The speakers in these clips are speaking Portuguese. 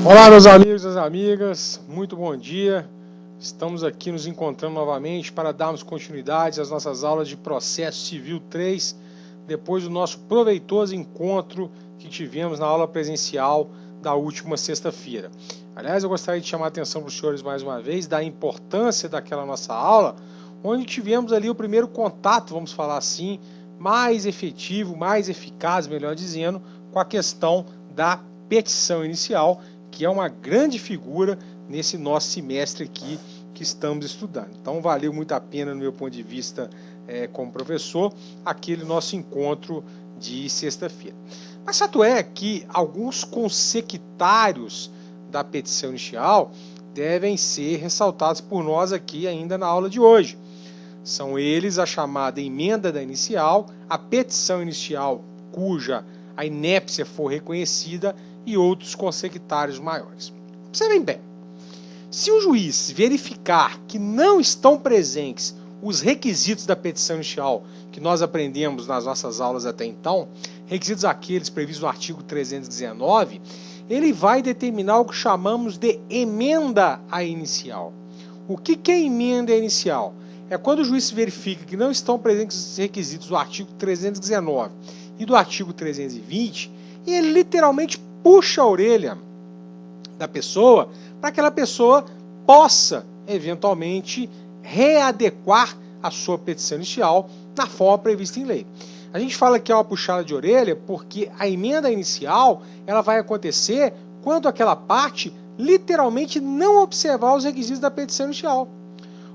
Olá, meus amigos e amigas, muito bom dia. Estamos aqui nos encontrando novamente para darmos continuidade às nossas aulas de Processo Civil 3, depois do nosso proveitoso encontro que tivemos na aula presencial da última sexta-feira. Aliás, eu gostaria de chamar a atenção para os senhores mais uma vez da importância daquela nossa aula, onde tivemos ali o primeiro contato, vamos falar assim, mais efetivo, mais eficaz, melhor dizendo, com a questão da petição inicial, que é uma grande figura nesse nosso semestre aqui que estamos estudando. Então valeu muito a pena, no meu ponto de vista como professor, aquele nosso encontro de sexta-feira. Mas fato é que alguns consecutários da petição inicial devem ser ressaltados por nós aqui ainda na aula de hoje. São eles a chamada emenda da inicial, a petição inicial cuja a inépcia for reconhecida e outros consecutários maiores. Observem bem, se o juiz verificar que não estão presentes os requisitos da petição inicial que nós aprendemos nas nossas aulas até então, requisitos aqueles previstos no artigo 319, ele vai determinar o que chamamos de emenda à inicial. O que é emenda à inicial? É quando o juiz verifica que não estão presentes os requisitos do artigo 319 e do artigo 320, e ele literalmente puxa a orelha da pessoa para que aquela pessoa possa, eventualmente, readequar a sua petição inicial na forma prevista em lei. A gente fala que é uma puxada de orelha porque a emenda inicial ela vai acontecer quando aquela parte literalmente não observar os requisitos da petição inicial.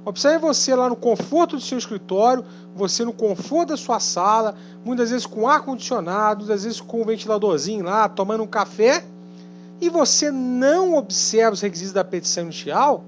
Observe você lá no conforto do seu escritório, você no conforto da sua sala, muitas vezes com ar-condicionado, muitas vezes com um ventiladorzinho lá, tomando um café, e você não observa os requisitos da petição inicial.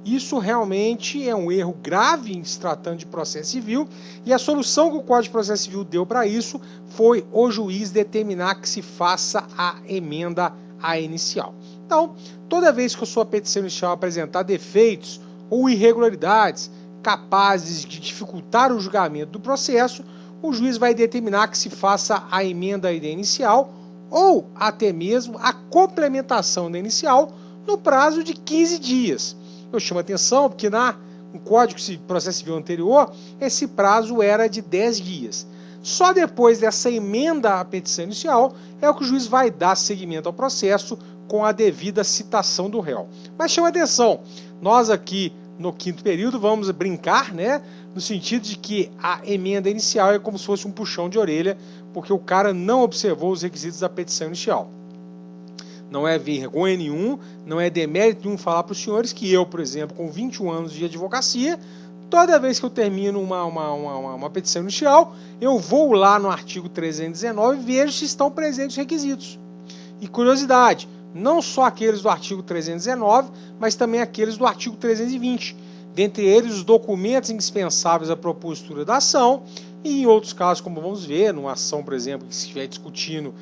Isso realmente é um erro grave em se tratando de processo civil, e a solução que o Código de Processo Civil deu para isso foi o juiz determinar que se faça a emenda à inicial. Então, toda vez que a sua petição inicial apresentar defeitos ou irregularidades capazes de dificultar o julgamento do processo, o juiz vai determinar que se faça a emenda inicial ou até mesmo a complementação da inicial no prazo de 15 dias. Eu chamo a atenção porque no Código de Processo Civil anterior, esse prazo era de 10 dias. Só depois dessa emenda à petição inicial é o que o juiz vai dar seguimento ao processo com a devida citação do réu. Mas chama atenção, nós aqui no quinto período vamos brincar, no sentido de que a emenda inicial é como se fosse um puxão de orelha, porque o cara não observou os requisitos da petição inicial. Não é vergonha nenhum, não é demérito nenhum falar para os senhores que eu, por exemplo, com 21 anos de advocacia, toda vez que eu termino uma petição inicial, eu vou lá no artigo 319 e vejo se estão presentes os requisitos. E curiosidade, não só aqueles do artigo 319, mas também aqueles do artigo 320. Dentre eles, os documentos indispensáveis à propositura da ação e, em outros casos, como vamos ver, numa ação, por exemplo, que se estiver discutindo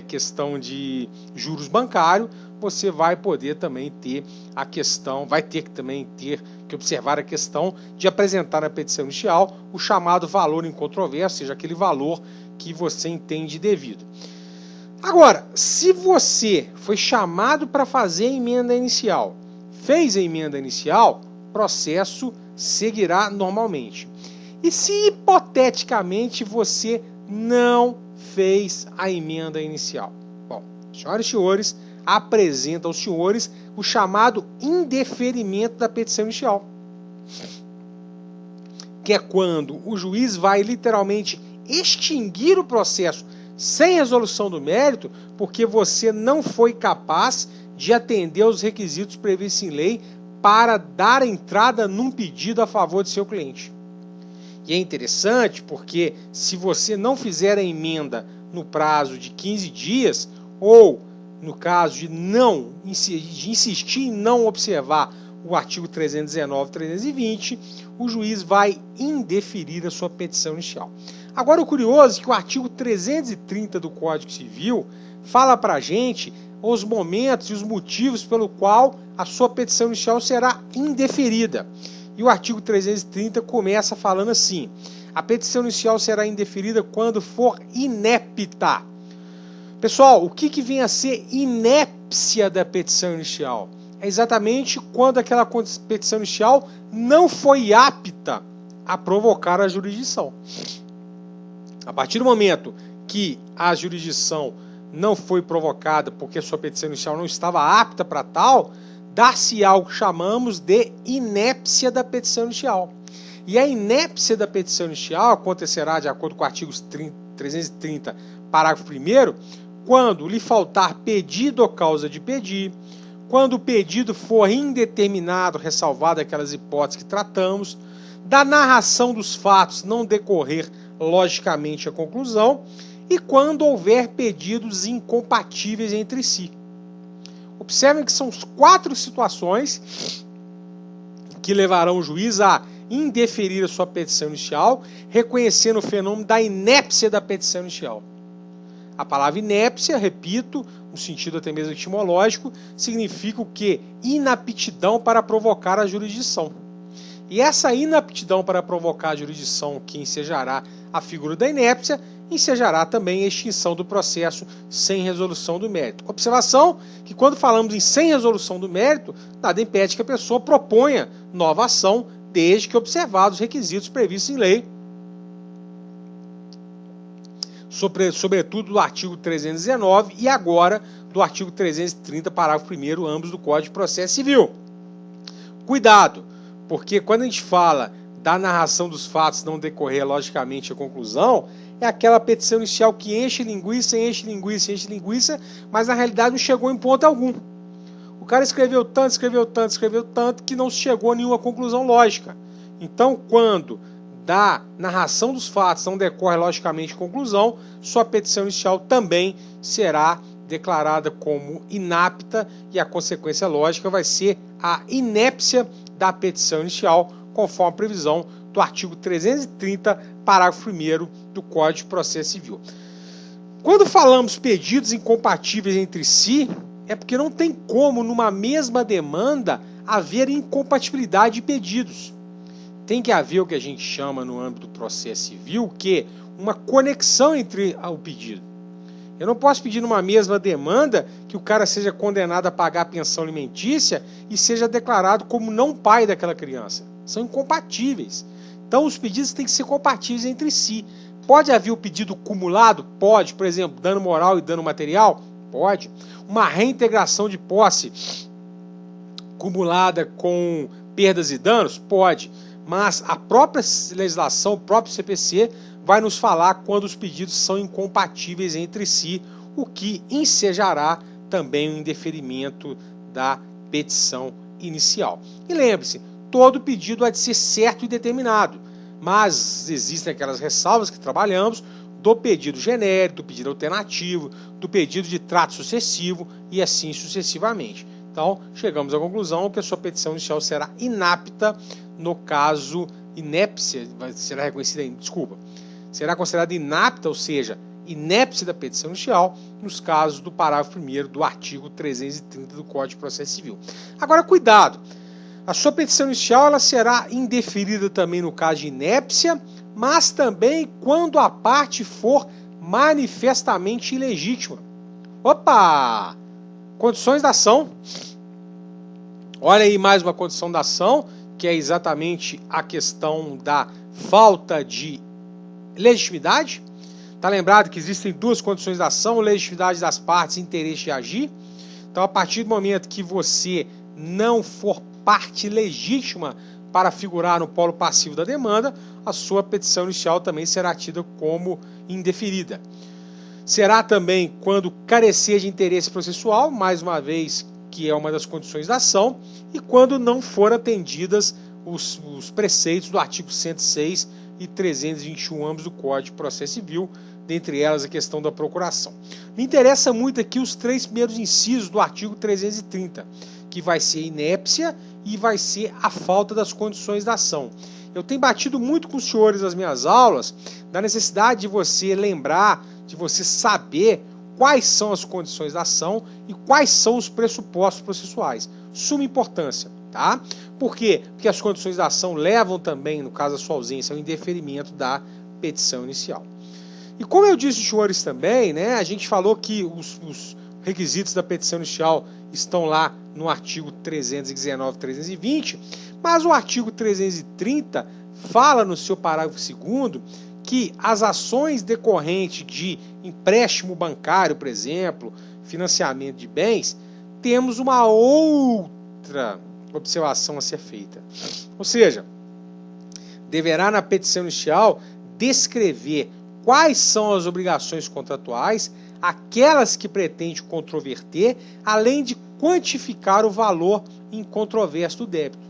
questão de juros bancários, você vai poder também ter a questão, vai ter que também ter que observar a questão de apresentar na petição inicial o chamado valor em controvérsia, ou seja, aquele valor que você entende devido. Agora, se você foi chamado para fazer a emenda inicial, fez a emenda inicial, o processo seguirá normalmente. E se hipoteticamente você não fez a emenda inicial? Bom, senhoras e senhores, apresenta aos senhores o chamado indeferimento da petição inicial, que é quando o juiz vai literalmente extinguir o processo sem resolução do mérito, porque você não foi capaz de atender aos requisitos previstos em lei para dar entrada num pedido a favor de seu cliente. E é interessante porque se você não fizer a emenda no prazo de 15 dias, ou no caso de insistir em não observar o artigo 319 e 320, o juiz vai indeferir a sua petição inicial. Agora, o curioso é que o artigo 330 do Código Civil fala para a gente os momentos e os motivos pelo qual a sua petição inicial será indeferida. E o artigo 330 começa falando assim: a petição inicial será indeferida quando for inepta. Pessoal, o que vem a ser inépcia da petição inicial? É exatamente quando aquela petição inicial não foi apta a provocar a jurisdição. A partir do momento que a jurisdição não foi provocada porque a sua petição inicial não estava apta para tal, dar-se algo que chamamos de inépcia da petição inicial. E a inépcia da petição inicial acontecerá de acordo com o artigo 330, parágrafo 1º, quando lhe faltar pedido ou causa de pedir, quando o pedido for indeterminado, ressalvado aquelas hipóteses que tratamos, da narração dos fatos não decorrer logicamente a conclusão, e quando houver pedidos incompatíveis entre si. Observem que são 4 situações que levarão o juiz a indeferir a sua petição inicial, reconhecendo o fenômeno da inépcia da petição inicial. A palavra inépcia, repito, no sentido até mesmo etimológico, significa o quê? Inaptidão para provocar a jurisdição. E essa inaptidão para provocar a jurisdição que ensejará a figura da inépcia, ensejará também a extinção do processo sem resolução do mérito. Observação que quando falamos em sem resolução do mérito, nada impede que a pessoa proponha nova ação, desde que observados os requisitos previstos em lei, sobretudo do artigo 319 e agora do artigo 330, parágrafo 1º, ambos do Código de Processo Civil. Cuidado, porque quando a gente fala da narração dos fatos não decorrer logicamente a conclusão, é aquela petição inicial que enche linguiça, mas na realidade não chegou em ponto algum. O cara escreveu tanto, que não chegou a nenhuma conclusão lógica. Então, quando da narração dos fatos não decorre logicamente a conclusão, sua petição inicial também será declarada como inapta e a consequência lógica vai ser a inépcia da petição inicial, conforme a previsão do artigo 330, parágrafo 1º do Código de Processo Civil. Quando falamos pedidos incompatíveis entre si, é porque não tem como, numa mesma demanda, haver incompatibilidade de pedidos. Tem que haver o que a gente chama no âmbito do processo civil, que é uma conexão entre o pedido. Eu não posso pedir numa mesma demanda que o cara seja condenado a pagar a pensão alimentícia e seja declarado como não pai daquela criança. São incompatíveis. Então os pedidos têm que ser compatíveis entre si. Pode haver o pedido cumulado? Pode. Por exemplo, dano moral e dano material? Pode. Uma reintegração de posse cumulada com perdas e danos? Pode. Mas a própria legislação, o próprio CPC, vai nos falar quando os pedidos são incompatíveis entre si, o que ensejará também o indeferimento da petição inicial. E lembre-se, todo pedido há de ser certo e determinado, mas existem aquelas ressalvas que trabalhamos do pedido genérico, do pedido alternativo, do pedido de trato sucessivo e assim sucessivamente. Então, chegamos à conclusão que a sua petição inicial será inapta no caso inépcia, será reconhecida, será considerada inapta, ou seja, inépcia da petição inicial, nos casos do parágrafo 1º do artigo 330 do Código de Processo Civil. Agora, cuidado, a sua petição inicial ela será indeferida também no caso de inépcia, mas também quando a parte for manifestamente ilegítima. Opa! Condições da ação. Olha aí mais uma condição da ação, que é exatamente a questão da falta de legitimidade. Está lembrado que existem 2 condições da ação, legitimidade das partes e interesse de agir. Então, a partir do momento que você não for parte legítima para figurar no polo passivo da demanda, a sua petição inicial também será tida como indeferida. Será também quando carecer de interesse processual, mais uma vez, que é uma das condições da ação, e quando não for atendidas os preceitos do artigo 106 e 321, ambos do Código de Processo Civil, dentre elas a questão da procuração. Me interessa muito aqui os 3 primeiros incisos do artigo 330, que vai ser inépcia e vai ser a falta das condições da ação. Eu tenho batido muito com os senhores nas minhas aulas da necessidade de você lembrar, de você saber quais são as condições da ação e quais são os pressupostos processuais. Suma importância, tá? Por quê? Porque as condições da ação levam também, no caso da sua ausência, ao indeferimento da petição inicial. E como eu disse, senhores, também, né, a gente falou que os requisitos da petição inicial estão lá no artigo 319 e 320, mas o artigo 330 fala no seu parágrafo 2º que as ações decorrentes de empréstimo bancário, por exemplo, financiamento de bens, temos uma outra observação a ser feita. Ou seja, deverá na petição inicial descrever quais são as obrigações contratuais, aquelas que pretende controverter, além de quantificar o valor incontroverso do débito.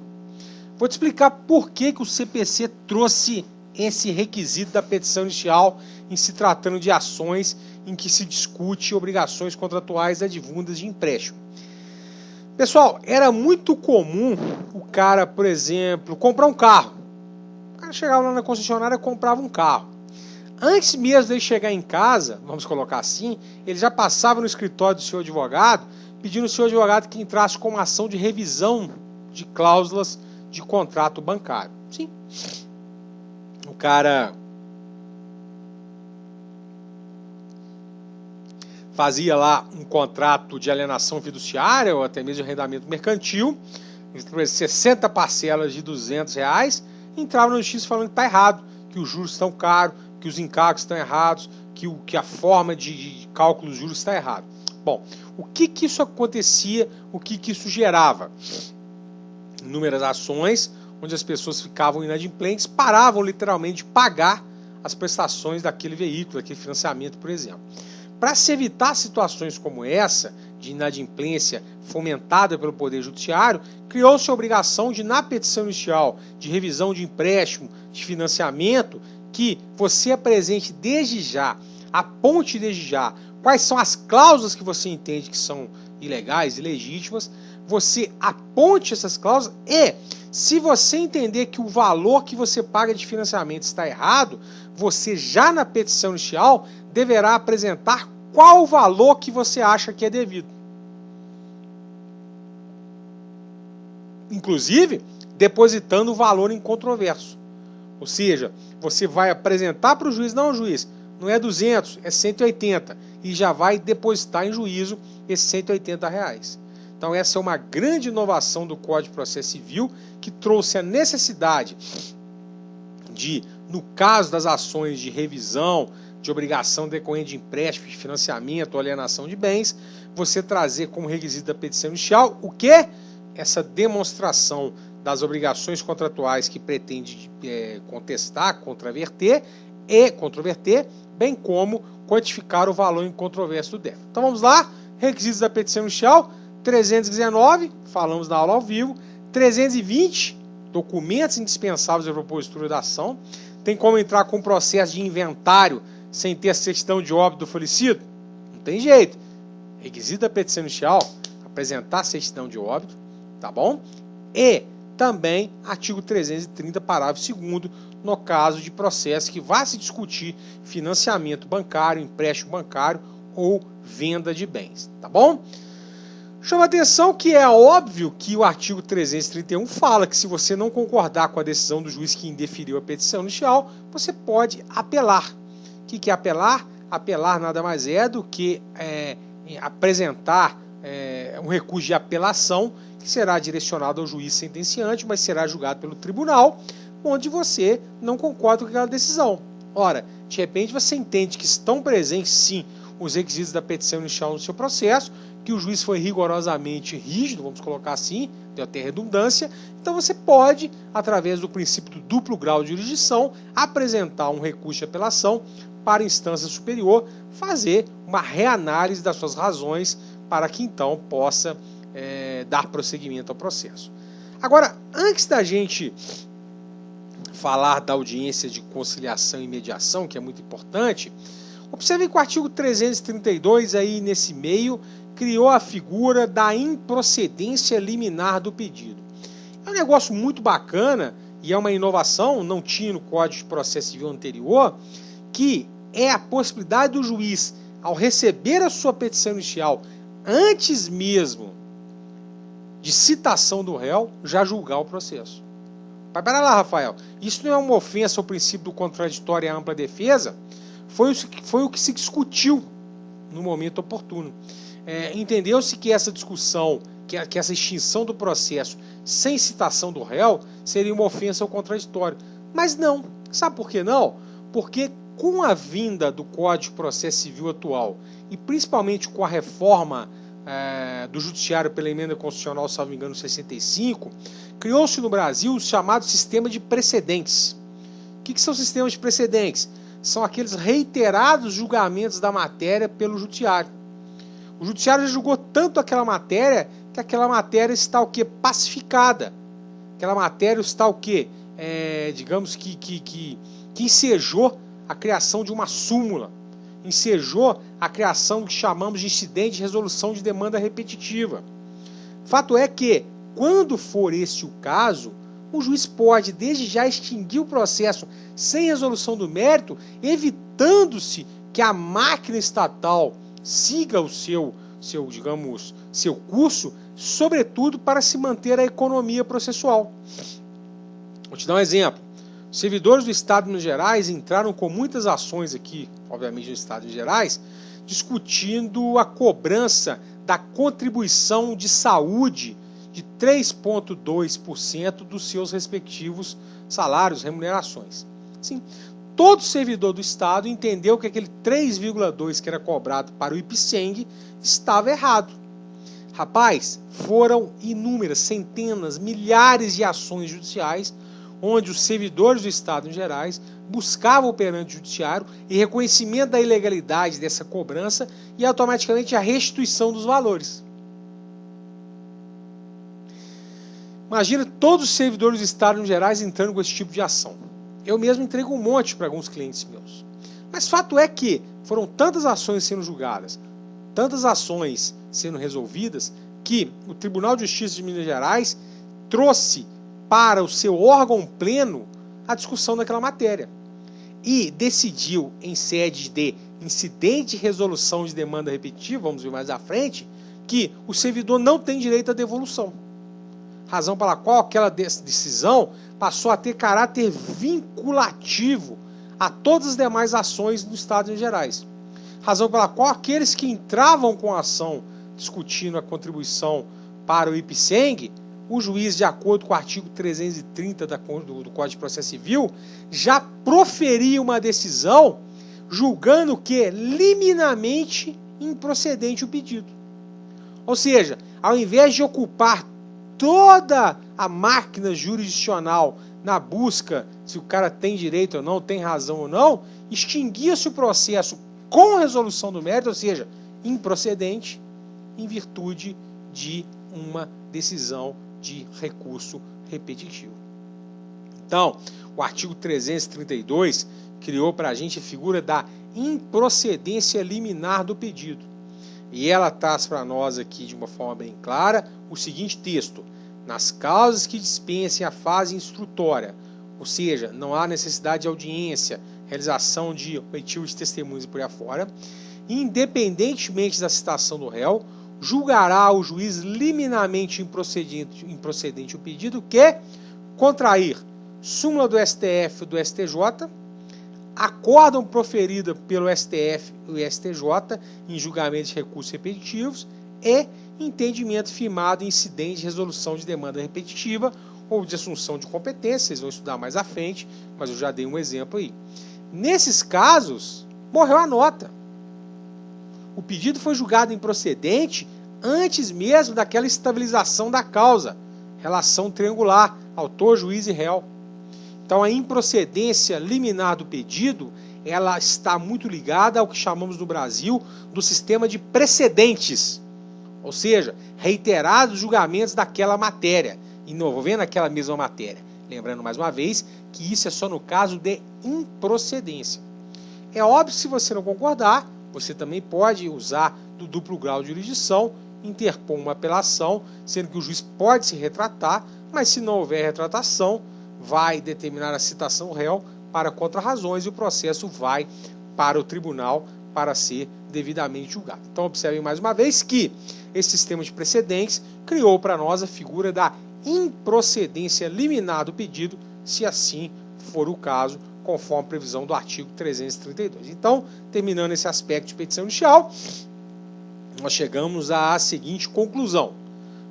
Vou te explicar por que o CPC trouxe esse requisito da petição inicial em se tratando de ações em que se discute obrigações contratuais advindas de empréstimo. Pessoal, era muito comum o cara, por exemplo, comprar um carro. O cara chegava lá na concessionária e comprava um carro. Antes mesmo de ele chegar em casa, vamos colocar assim, ele já passava no escritório do seu advogado, pedindo ao seu advogado que entrasse com uma ação de revisão de cláusulas de contrato bancário. Sim. O cara fazia lá um contrato de alienação fiduciária ou até mesmo de arrendamento mercantil, 60 parcelas de R$200, entrava na justiça falando que está errado, que os juros estão caros, que os encargos estão errados, que a forma de cálculo dos juros está errada. Bom, o que isso acontecia, o que isso gerava? Inúmeras ações, onde as pessoas ficavam inadimplentes, paravam literalmente de pagar as prestações daquele veículo, daquele financiamento, por exemplo. Para se evitar situações como essa, de inadimplência fomentada pelo Poder Judiciário, criou-se a obrigação de, na petição inicial de revisão de empréstimo, de financiamento, que você apresente desde já, aponte desde já, quais são as cláusulas que você entende que são ilegais, ilegítimas, você aponte essas cláusulas e, se você entender que o valor que você paga de financiamento está errado, você já na petição inicial deverá apresentar qual o valor que você acha que é devido. Inclusive, depositando o valor incontroverso. Ou seja, você vai apresentar para o juiz, não, juiz, não é 200, é 180, e já vai depositar em juízo esses R$180. Então essa é uma grande inovação do Código de Processo Civil, que trouxe a necessidade de, no caso das ações de revisão, de obrigação decorrente de empréstimo, de financiamento ou alienação de bens, você trazer como requisito da petição inicial o quê? Essa demonstração das obrigações contratuais que pretende contestar, controverter, bem como quantificar o valor incontroverso do débito. Então vamos lá, requisitos da petição inicial, 319, falamos na aula ao vivo, 320, documentos indispensáveis à propositura da ação. Tem como entrar com processo de inventário sem ter a certidão de óbito do falecido? Não tem jeito. Requisito da petição inicial, apresentar a certidão de óbito, tá bom? E também artigo 330, parágrafo 2º, no caso de processo que vá se discutir financiamento bancário, empréstimo bancário ou venda de bens, tá bom? Chama atenção que é óbvio que o artigo 331 fala que se você não concordar com a decisão do juiz que indeferiu a petição inicial, você pode apelar. O que é apelar? Apelar nada mais é do que apresentar um recurso de apelação que será direcionado ao juiz sentenciante, mas será julgado pelo tribunal, onde você não concorda com aquela decisão. Ora, de repente você entende que estão presentes sim os requisitos da petição inicial no seu processo, que o juiz foi rigorosamente rígido, vamos colocar assim, deu até redundância, então você pode, através do princípio do duplo grau de jurisdição, apresentar um recurso de apelação para a instância superior, fazer uma reanálise das suas razões para que então possa dar prosseguimento ao processo. Agora, antes da gente falar da audiência de conciliação e mediação, que é muito importante, observe que o artigo 332 aí nesse meio criou a figura da improcedência liminar do pedido. É um negócio muito bacana e é uma inovação, não tinha no Código de Processo Civil anterior, que é a possibilidade do juiz, ao receber a sua petição inicial, antes mesmo de citação do réu, já julgar o processo. Mas pera lá, Rafael, isso não é uma ofensa ao princípio do contraditório e à ampla defesa? foi o que se discutiu no momento oportuno. Entendeu-se que essa discussão, que essa extinção do processo sem citação do réu seria uma ofensa ao contraditório. Mas não. Sabe por que não? Porque com a vinda do Código de Processo Civil atual e principalmente com a reforma do Judiciário pela Emenda Constitucional, salvo engano, 65, criou-se no Brasil o chamado sistema de precedentes. O que são sistemas de precedentes? São aqueles reiterados julgamentos da matéria pelo Judiciário. O Judiciário já julgou tanto aquela matéria que aquela matéria está o quê? Pacificada. Aquela matéria está o quê? Digamos que ensejou a criação de uma súmula, ensejou a criação do que chamamos de incidente de resolução de demanda repetitiva. Fato é que, quando for esse o caso, o juiz pode, desde já, extinguir o processo sem resolução do mérito, evitando-se que a máquina estatal siga o seu curso, sobretudo para se manter a economia processual. Vou te dar um exemplo. Os servidores do Estado de Minas Gerais entraram com muitas ações aqui, obviamente no Estado de Minas Gerais, discutindo a cobrança da contribuição de saúde de 3,2% dos seus respectivos salários, remunerações. Sim, todo servidor do Estado entendeu que aquele 3,2% que era cobrado para o IPSENG estava errado. Rapaz, foram inúmeras, centenas, milhares de ações judiciais onde os servidores do Estado em gerais buscavam perante o judiciário e reconhecimento da ilegalidade dessa cobrança e automaticamente a restituição dos valores. Imagina todos os servidores do Estado em gerais entrando com esse tipo de ação. Eu mesmo entrego um monte para alguns clientes meus. Mas fato é que foram tantas ações sendo julgadas, tantas ações sendo resolvidas, que o Tribunal de Justiça de Minas Gerais trouxe para o seu órgão pleno a discussão daquela matéria. E decidiu, em sede de incidente de resolução de demanda repetitiva, vamos ver mais à frente, que o servidor não tem direito à devolução. Razão pela qual aquela decisão passou a ter caráter vinculativo a todas as demais ações do Estado de Minas Gerais. Razão pela qual aqueles que entravam com a ação discutindo a contribuição para o IPSENG, o juiz, de acordo com o artigo 330 do Código de Processo Civil, já proferia uma decisão julgando que liminarmente improcedente o pedido. Ou seja, ao invés de ocupar toda a máquina jurisdicional na busca se o cara tem direito ou não, tem razão ou não, extinguia-se o processo com resolução do mérito, ou seja, improcedente, em virtude de uma decisão de recurso repetitivo. Então, o artigo 332 criou para a gente a figura da improcedência liminar do pedido. E ela traz para nós aqui, de uma forma bem clara, o seguinte texto: nas causas que dispensem a fase instrutória, ou seja, não há necessidade de audiência, realização de oitivo de testemunhas e por aí afora, independentemente da citação do réu, julgará o juiz liminarmente improcedente o pedido que contrair súmula do STF ou do STJ, acórdão proferida pelo STF e STJ em julgamento de recursos repetitivos e entendimento firmado em incidente de resolução de demanda repetitiva ou de assunção de competência. Vocês vão estudar mais à frente, mas eu já dei um exemplo aí. Nesses casos, morreu a nota. O pedido foi julgado improcedente antes mesmo daquela estabilização da causa, relação triangular, autor, juiz e réu. Então a improcedência liminar do pedido, ela está muito ligada ao que chamamos no Brasil do sistema de precedentes, ou seja, reiterados julgamentos daquela matéria, envolvendo aquela mesma matéria. Lembrando mais uma vez que isso é só no caso de improcedência. É óbvio que se você não concordar, você também pode usar do duplo grau de jurisdição, interpor uma apelação, sendo que o juiz pode se retratar, mas se não houver retratação, vai determinar a citação réu para contrarrazões e o processo vai para o tribunal para ser devidamente julgado. Então observem mais uma vez que esse sistema de precedentes criou para nós a figura da improcedência liminar do pedido, se assim for o caso, conforme a previsão do artigo 332. Então, terminando esse aspecto de petição inicial, nós chegamos à seguinte conclusão.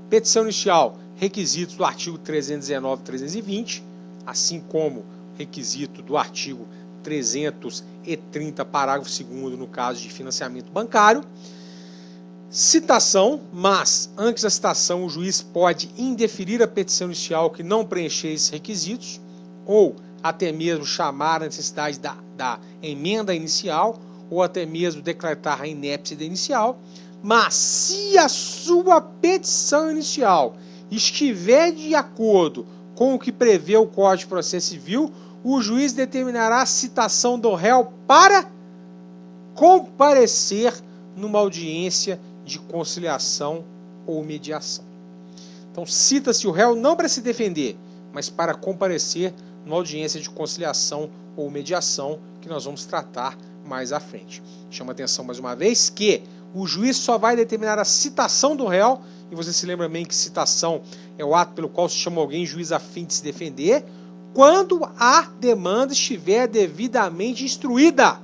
Petição inicial, requisitos do artigo 319 e 320, assim como requisito do artigo 330, parágrafo 2º, no caso de financiamento bancário. Citação, mas antes da citação o juiz pode indeferir a petição inicial que não preencher esses requisitos, ou até mesmo chamar a necessidade da emenda inicial, ou até mesmo decretar a inépcia da inicial. Mas se a sua petição inicial estiver de acordo com o que prevê o Código de Processo Civil, o juiz determinará a citação do réu para comparecer numa audiência de conciliação ou mediação. Então, cita-se o réu não para se defender, mas para comparecer numa audiência de conciliação ou mediação, que nós vamos tratar mais à frente. Chama atenção mais uma vez que o juiz só vai determinar a citação do réu, e você se lembra bem que citação é o ato pelo qual se chama alguém juiz a fim de se defender, quando a demanda estiver devidamente instruída.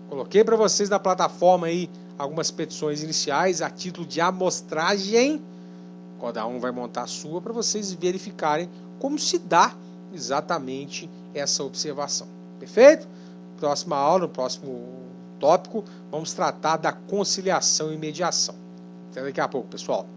Coloquei para vocês na plataforma aí algumas petições iniciais a título de amostragem. Cada um vai montar a sua para vocês verificarem como se dá exatamente essa observação. Perfeito? Próxima aula, no próximo tópico, vamos tratar da conciliação e mediação. Até daqui a pouco, pessoal.